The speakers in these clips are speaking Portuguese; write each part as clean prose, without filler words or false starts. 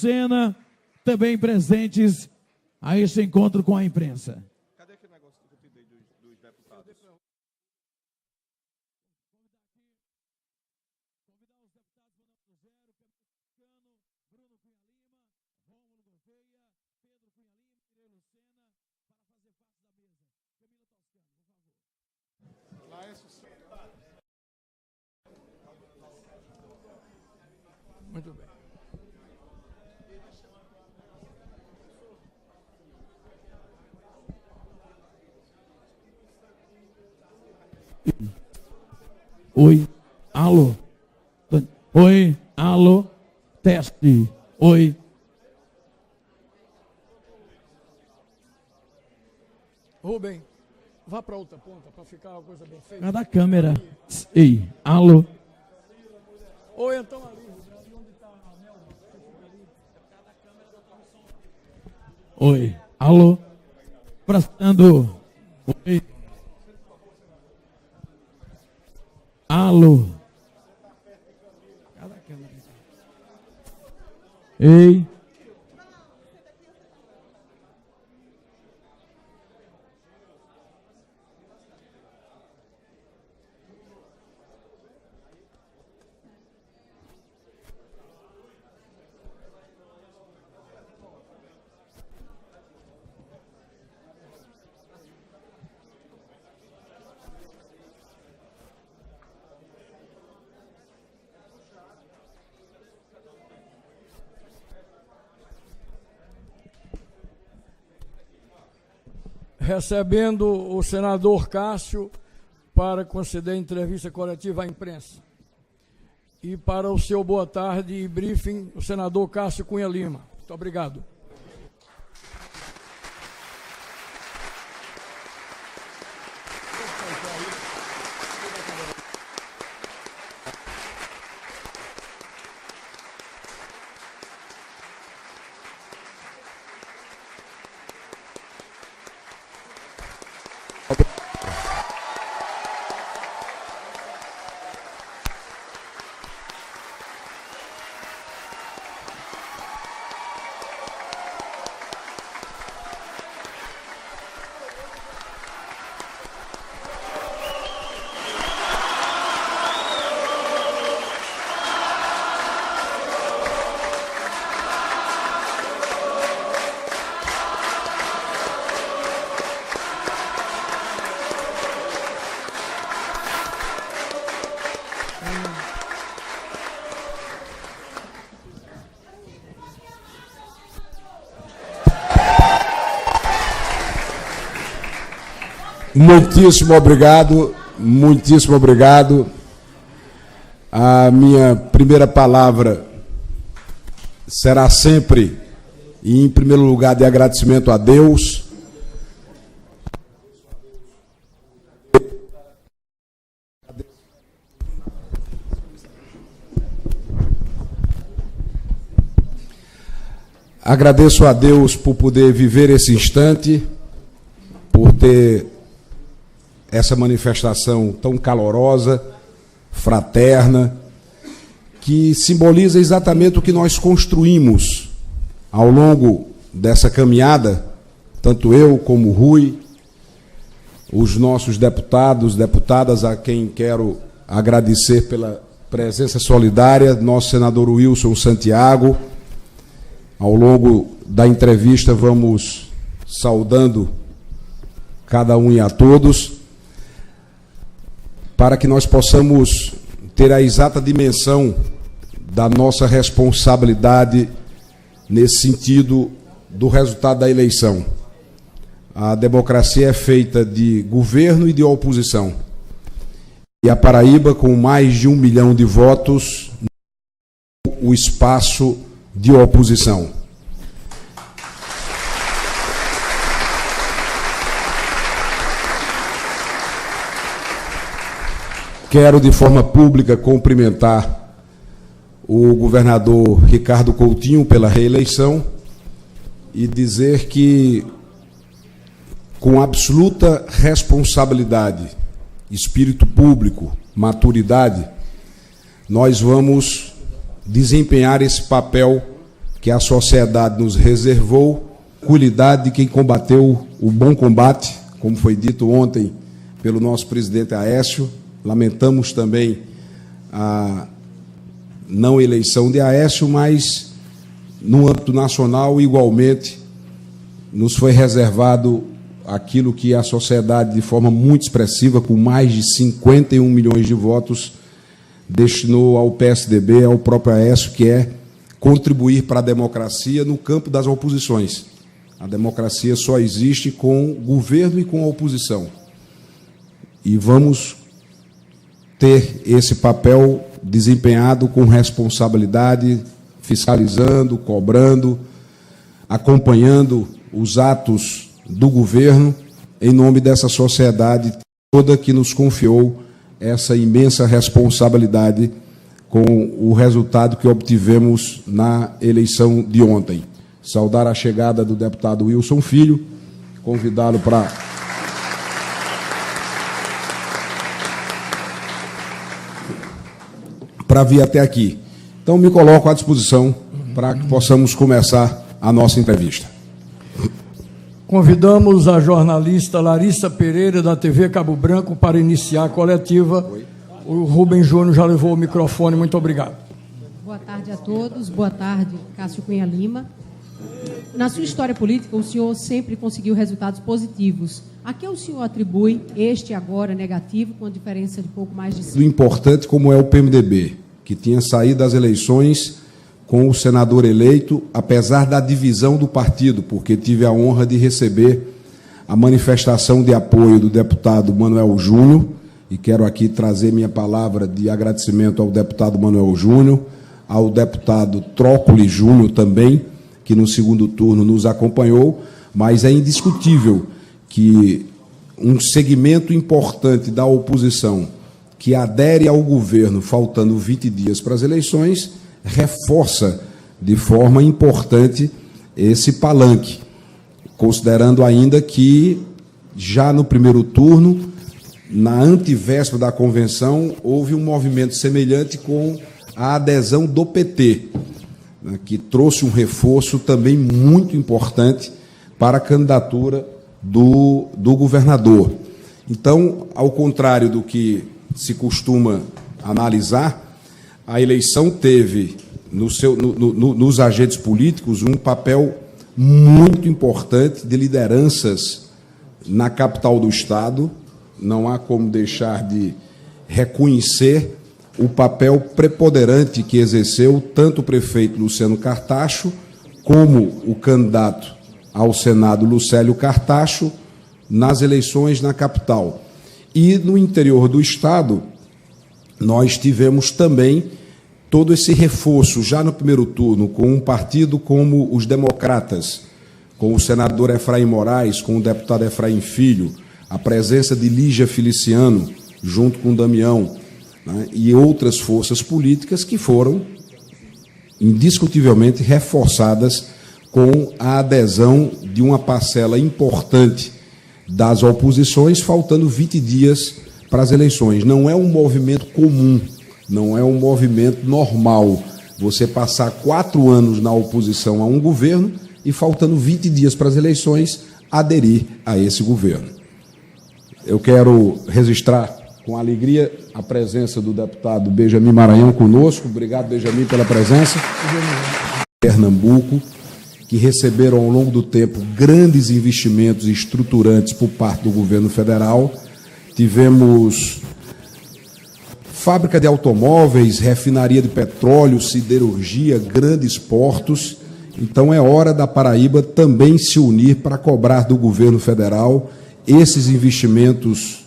Lucena, também presentes a este encontro com a imprensa. Cadê aquele negócio que eu pedi dos deputados? Muito bem. Oi, alô. Oi, alô. Teste. Oi. Rubem, vá para outra ponta para ficar uma coisa bem feita. Cada câmera. Ei, alô. Ou então ali, onde está a Nelma? Oi, alô. Prestando. Oi. Alô. Cada câmera. Ei. Recebendo o senador Cássio para conceder entrevista coletiva à imprensa. E para o seu boa tarde e briefing, o senador Cássio Cunha Lima. Muito obrigado. Muitíssimo obrigado, muitíssimo obrigado. A minha primeira palavra será sempre, e em primeiro lugar, de agradecimento a Deus. Agradeço a Deus por poder viver esse instante, por ter essa manifestação tão calorosa, fraterna, que simboliza exatamente o que nós construímos ao longo dessa caminhada, tanto eu como o Rui, os nossos deputados, deputadas, a quem quero agradecer pela presença solidária, nosso senador Wilson Santiago. Ao longo da entrevista vamos saudando cada um e a todos, para que nós possamos ter a exata dimensão da nossa responsabilidade nesse sentido do resultado da eleição. A democracia é feita de governo e de oposição. E a Paraíba, com mais de 1 milhão de votos, o espaço de oposição. Quero, de forma pública, cumprimentar o governador Ricardo Coutinho pela reeleição e dizer que, com absoluta responsabilidade, espírito público, maturidade, nós vamos desempenhar esse papel que a sociedade nos reservou, qualidade de quem combateu o bom combate, como foi dito ontem pelo nosso presidente Aécio. Lamentamos também a não eleição de Aécio, mas no âmbito nacional, igualmente, nos foi reservado aquilo que a sociedade, de forma muito expressiva, com mais de 51 milhões de votos, destinou ao PSDB, ao próprio Aécio, que é contribuir para a democracia no campo das oposições. A democracia só existe com governo e com oposição. E vamos ter esse papel desempenhado com responsabilidade, fiscalizando, cobrando, acompanhando os atos do governo, em nome dessa sociedade toda que nos confiou essa imensa responsabilidade com o resultado que obtivemos na eleição de ontem. Saudar a chegada do deputado Wilson Filho, convidá-lo para vir até aqui. Então, me coloco à disposição para que possamos começar a nossa entrevista. Convidamos a jornalista Larissa Pereira, da TV Cabo Branco, para iniciar a coletiva. O Rubem Júnior já levou o microfone. Muito obrigado. Boa tarde a todos. Boa tarde, Cássio Cunha Lima. Na sua história política, o senhor sempre conseguiu resultados positivos. A que o senhor atribui este agora negativo, com diferença de pouco mais de 5? O importante, como é o PMDB, que tinha saído das eleições com o senador eleito, apesar da divisão do partido, porque tive a honra de receber a manifestação de apoio do deputado Manuel Júnior, e quero aqui trazer minha palavra de agradecimento ao deputado Manuel Júnior, ao deputado Trócoli Júnior também, que no segundo turno nos acompanhou, mas é indiscutível que um segmento importante da oposição que adere ao governo faltando 20 dias para as eleições reforça de forma importante esse palanque, considerando ainda que já no primeiro turno, na antivéspera da convenção, houve um movimento semelhante com a adesão do PT, né, que trouxe um reforço também muito importante para a candidatura do governador. Então, ao contrário do que se costuma analisar, a eleição teve nos agentes políticos um papel muito importante de lideranças na capital do Estado. Não há como deixar de reconhecer o papel preponderante que exerceu tanto o prefeito Luciano Cartacho como o candidato ao Senado Lucélio Cartacho nas eleições na capital. E no interior do Estado, nós tivemos também todo esse reforço, já no primeiro turno, com um partido como os Democratas, com o senador Efraim Moraes, com o deputado Efraim Filho, a presença de Lígia Feliciano, junto com o Damião, né, e outras forças políticas que foram indiscutivelmente reforçadas com a adesão de uma parcela importante das oposições, faltando 20 dias para as eleições. Não é um movimento comum, não é um movimento normal você passar 4 anos na oposição a um governo e, faltando 20 dias para as eleições, aderir a esse governo. Eu quero registrar com alegria a presença do deputado Benjamin Maranhão conosco. Obrigado, Benjamin, pela presença. Pernambuco, que receberam ao longo do tempo grandes investimentos estruturantes por parte do governo federal. Tivemos fábrica de automóveis, refinaria de petróleo, siderurgia, grandes portos. Então é hora da Paraíba também se unir para cobrar do governo federal esses investimentos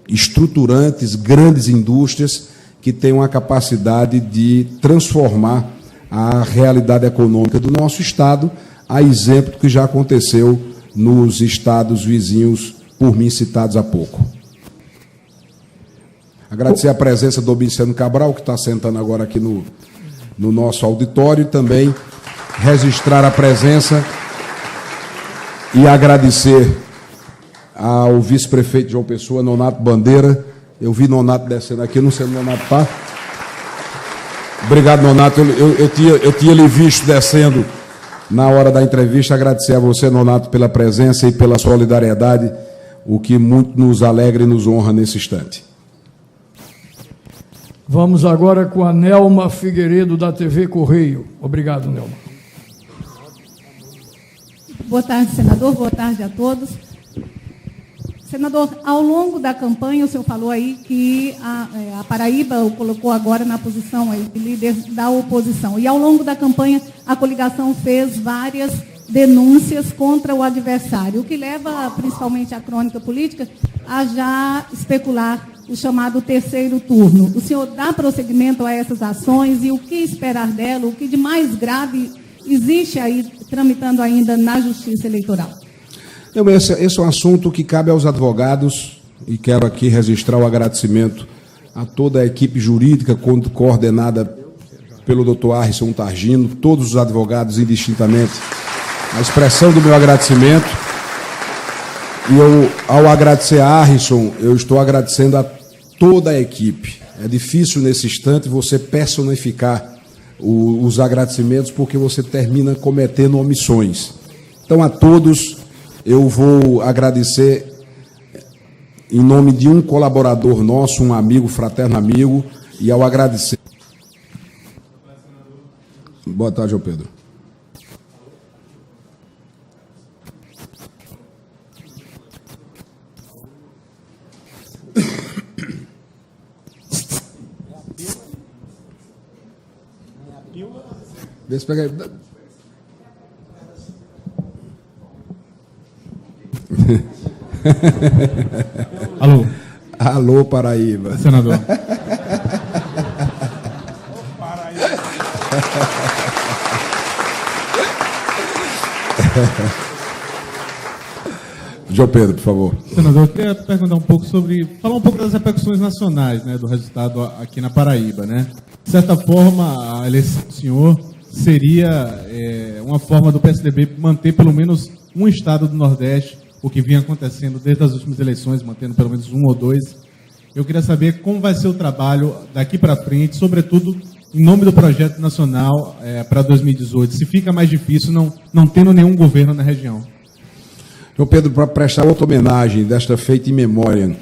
estruturantes, grandes indústrias que tenham a capacidade de transformar a realidade econômica do nosso Estado, a exemplo do que já aconteceu nos estados vizinhos, por mim citados há pouco. Agradecer a presença do Obiciano Cabral, que está sentando agora aqui no nosso auditório, e também registrar a presença e agradecer ao vice-prefeito de João Pessoa, Nonato Bandeira. Eu vi Nonato descendo aqui, não sei onde Nonato está. Obrigado, Nonato. Eu tinha lhe visto descendo na hora da entrevista. Agradecer a você, Nonato, pela presença e pela solidariedade, o que muito nos alegra e nos honra nesse instante. Vamos agora com a Nelma Figueiredo, da TV Correio. Obrigado, Nelma. Boa tarde, senador. Boa tarde a todos. Senador, ao longo da campanha, o senhor falou aí que a Paraíba o colocou agora na posição aí de líder da oposição. E ao longo da campanha, a coligação fez várias denúncias contra o adversário, o que leva, principalmente a crônica política, a já especular o chamado terceiro turno. O senhor dá prosseguimento a essas ações e o que esperar dela, o que de mais grave existe aí tramitando ainda na Justiça Eleitoral? Esse é um assunto que cabe aos advogados e quero aqui registrar o agradecimento a toda a equipe jurídica coordenada pelo Dr. Arrisson Targino, todos os advogados indistintamente. A expressão do meu agradecimento. E ao agradecer a Arrisson, eu estou agradecendo a toda a equipe. É difícil nesse instante você personificar os agradecimentos porque você termina cometendo omissões. Então, a todos, eu vou agradecer em nome de um colaborador nosso, um amigo, fraterno amigo, e ao agradecer. Boa tarde, João Pedro. Deixa eu pegar aí. Alô. Alô, Paraíba. Senador. João Pedro, por favor. Senador, eu queria perguntar um pouco falar um pouco das repercussões nacionais, né, do resultado aqui na Paraíba, né? De certa forma, a eleição do senhor seria uma forma do PSDB manter pelo menos um estado do Nordeste, o que vinha acontecendo desde as últimas eleições, mantendo pelo menos um ou dois. Eu queria saber como vai ser o trabalho daqui para frente, sobretudo em nome do projeto nacional para 2018, se fica mais difícil não tendo nenhum governo na região. João Pedro, para prestar outra homenagem, desta feita em memória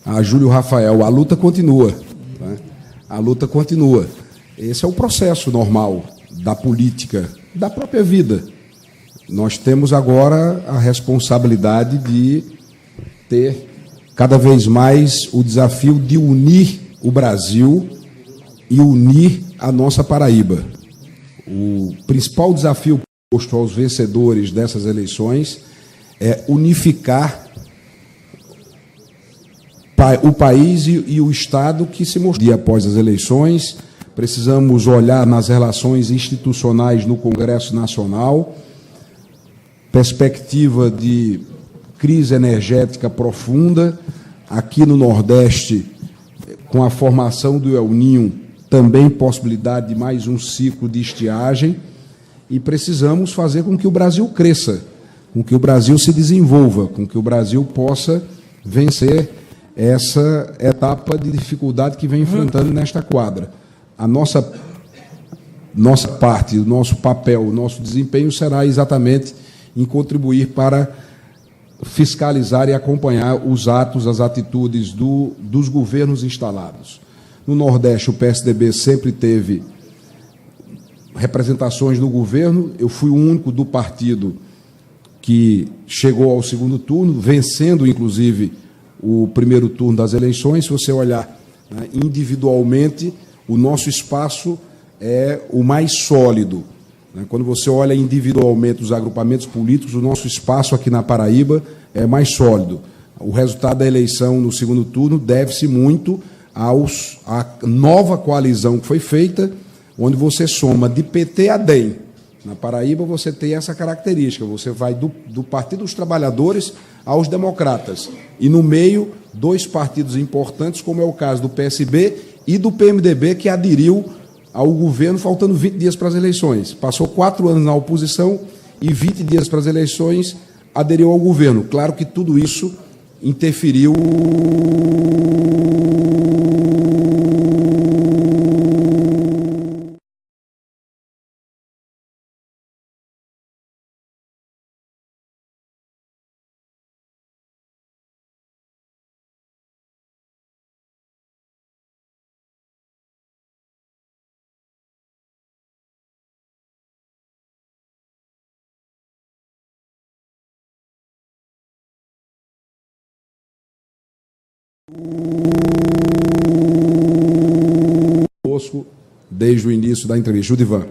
a Júlio Rafael, a luta continua. Né? A luta continua. Esse é o processo normal da política, da própria vida. Nós temos agora a responsabilidade de ter cada vez mais o desafio de unir o Brasil e unir a nossa Paraíba. O principal desafio posto aos vencedores dessas eleições é unificar o país e o Estado que se mostrou. Após as eleições, precisamos olhar nas relações institucionais no Congresso Nacional, perspectiva de crise energética profunda, aqui no Nordeste, com a formação do El Niño, também possibilidade de mais um ciclo de estiagem, e precisamos fazer com que o Brasil cresça, com que o Brasil se desenvolva, com que o Brasil possa vencer essa etapa de dificuldade que vem enfrentando nesta quadra. A nossa parte, o nosso papel, o nosso desempenho será exatamente em contribuir para fiscalizar e acompanhar os atos, as atitudes dos governos instalados. No Nordeste, o PSDB sempre teve representações no governo. Eu fui o único do partido que chegou ao segundo turno, vencendo, inclusive, o primeiro turno das eleições. Se você olhar, né, individualmente, o nosso espaço é o mais sólido. Né? Quando você olha individualmente os agrupamentos políticos, o nosso espaço aqui na Paraíba é mais sólido. O resultado da eleição no segundo turno deve-se muito à nova coalizão que foi feita, onde você soma de PT a DEM. Na Paraíba você tem essa característica, você vai do Partido dos Trabalhadores aos Democratas. E no meio, dois partidos importantes, como é o caso do PSB e do PMDB, que aderiu ao governo faltando 20 dias para as eleições. Passou 4 anos na oposição e 20 dias para as eleições aderiu ao governo. Claro que tudo isso interferiu Desde o início da entrevista. Judivan.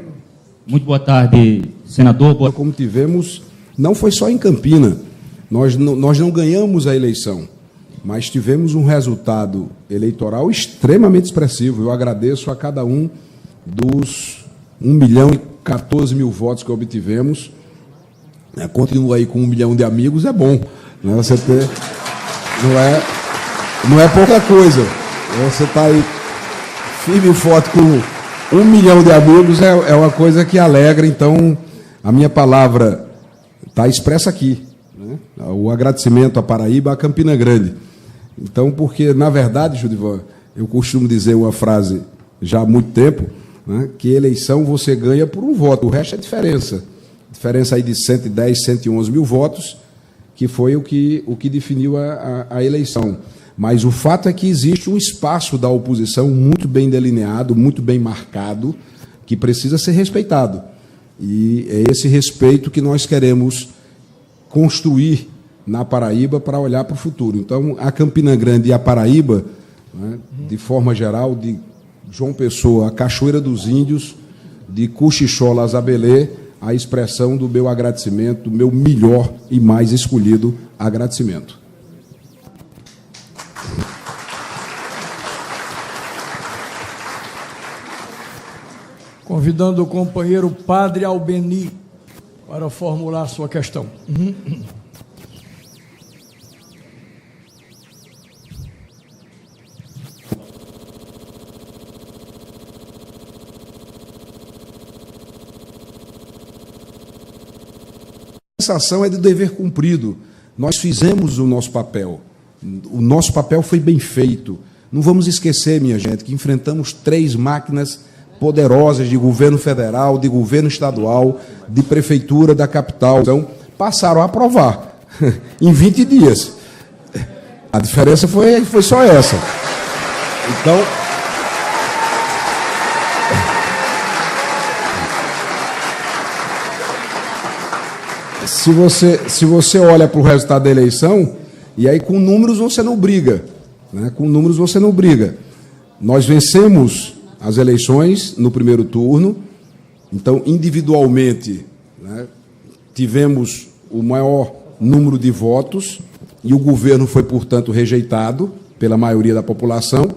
Muito boa tarde, senador. Como tivemos, não foi só em Campina, nós não ganhamos a eleição, mas tivemos um resultado eleitoral extremamente expressivo. Eu agradeço a cada um dos 1.014.000 votos que obtivemos. Continua aí com 1 milhão de amigos, é bom, né? Você ter, não é pouca coisa. Você está aí firme e forte com 1 milhão de amigos, é uma coisa que alegra. Então, a minha palavra está expressa aqui, né? O agradecimento à Paraíba, à Campina Grande. Então, porque, na verdade, Judivan, eu costumo dizer uma frase já há muito tempo, né, que eleição você ganha por um voto, o resto é diferença. Diferença aí de 110, 111 mil votos, que foi o que definiu a eleição. Mas o fato é que existe um espaço da oposição muito bem delineado, muito bem marcado, que precisa ser respeitado. E é esse respeito que nós queremos construir na Paraíba para olhar para o futuro. Então, a Campina Grande e a Paraíba, né, de forma geral, de João Pessoa a Cachoeira dos Índios, de Cuchichola a Zabelê, a expressão do meu agradecimento, do meu melhor e mais escolhido agradecimento. Convidando o companheiro Padre Albeni para formular sua questão. A sensação é de dever cumprido. Nós fizemos o nosso papel. O nosso papel foi bem feito. Não vamos esquecer, minha gente, que enfrentamos 3 máquinas poderosas de governo federal, de governo estadual, de prefeitura da capital. Então, passaram a aprovar em 20 dias. A diferença foi só essa. Então, se você olha para o resultado da eleição, e aí com números você não briga, né? Com números você não briga. Nós vencemos as eleições no primeiro turno, então, individualmente, né, tivemos o maior número de votos e o governo foi, portanto, rejeitado pela maioria da população.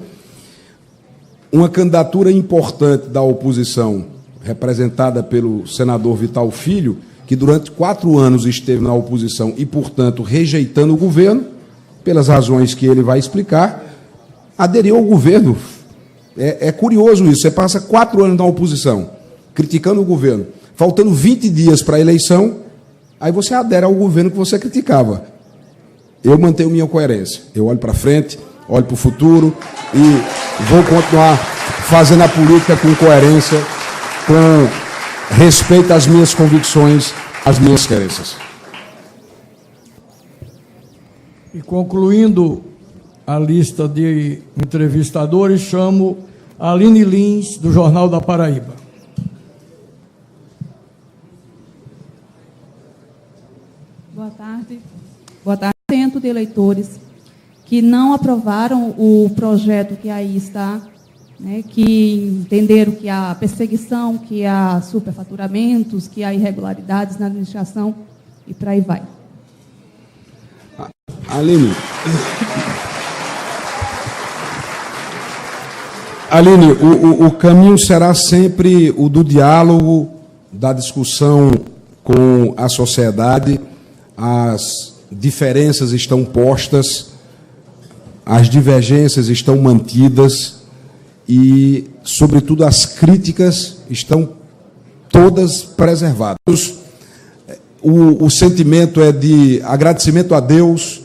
Uma candidatura importante da oposição, representada pelo senador Vital Filho, que durante 4 anos esteve na oposição e, portanto, rejeitando o governo, pelas razões que ele vai explicar, aderiu ao governo. É curioso isso, você passa 4 anos na oposição, criticando o governo, faltando 20 dias para a eleição, aí você adere ao governo que você criticava. Eu mantenho minha coerência, eu olho para frente, olho para o futuro e vou continuar fazendo a política com coerência, com respeito às minhas convicções, às minhas crenças. E concluindo a lista de entrevistadores, chamo a Aline Lins, do Jornal da Paraíba. Boa tarde. Boa tarde. Centro de eleitores que não aprovaram o projeto que aí está, né, que entenderam que há perseguição, que há superfaturamentos, que há irregularidades na administração e por aí vai. Aline, o caminho será sempre o do diálogo, da discussão com a sociedade. As diferenças estão postas, as divergências estão mantidas e, sobretudo, as críticas estão todas preservadas. O sentimento é de agradecimento a Deus.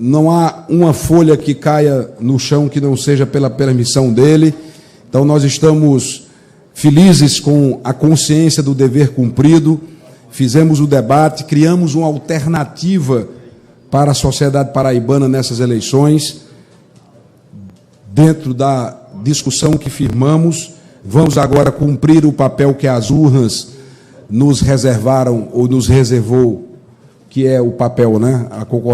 Não há uma folha que caia no chão que não seja pela permissão dele. Então, nós estamos felizes com a consciência do dever cumprido. Fizemos o debate, criamos uma alternativa para a sociedade paraibana nessas eleições. Dentro da discussão que firmamos, vamos agora cumprir o papel que as urnas nos reservaram ou nos reservou, que é o papel, né, a concordância